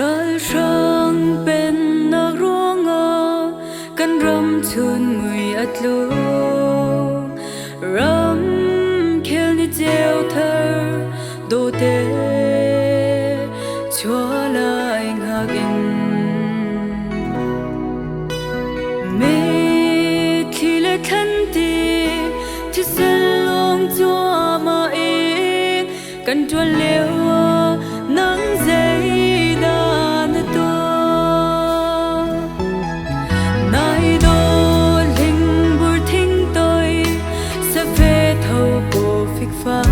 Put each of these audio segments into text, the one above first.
đời sang bên nạc ruộng căn râm chun mùi ắt lu râm khel ni treo thơ đồ tê chúa là anh hagin mê khi lệ khăn tì thì sẽ lòng chúa mà in căn chuan liêu nắng dây đàn to nay đô linh bùi thinh tôi sẽ về thâu bộ phịch phá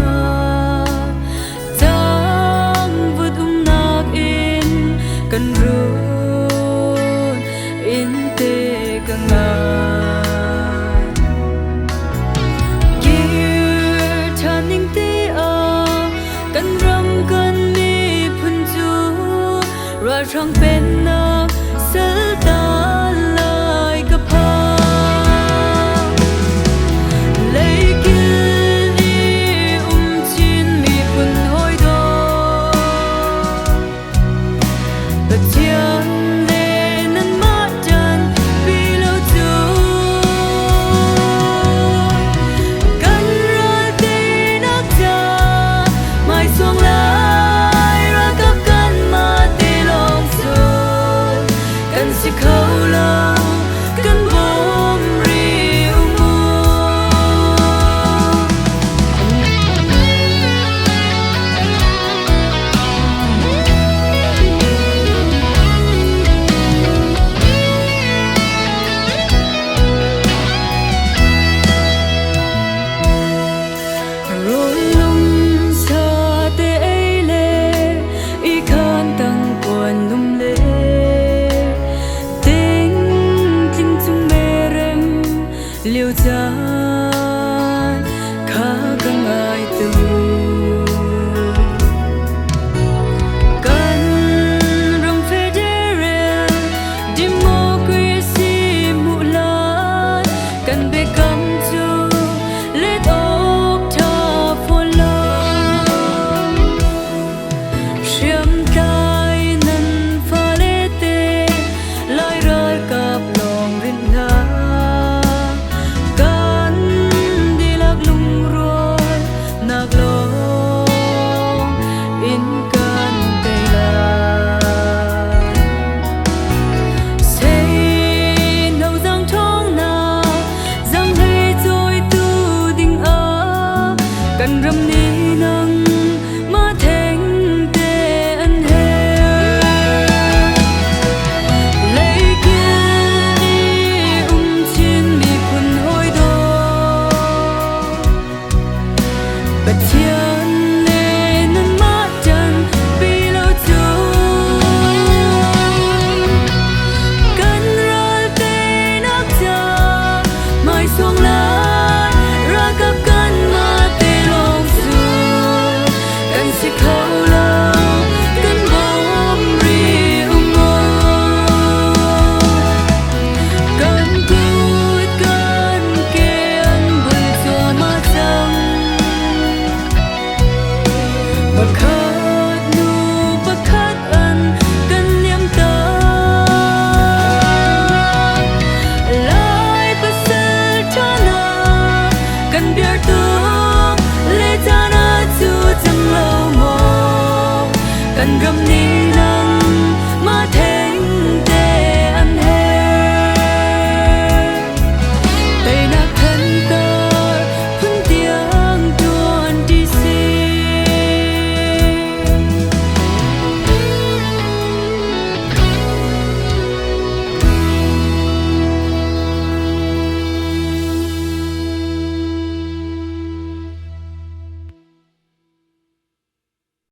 trang vượt nạc in cần run in tê càng ngài kia chan ninh tê cần râm cần mi phun chu ra trong bên na sẽ ta lại gặp ha lấy kia đi chín mi phun hôi đó bất chia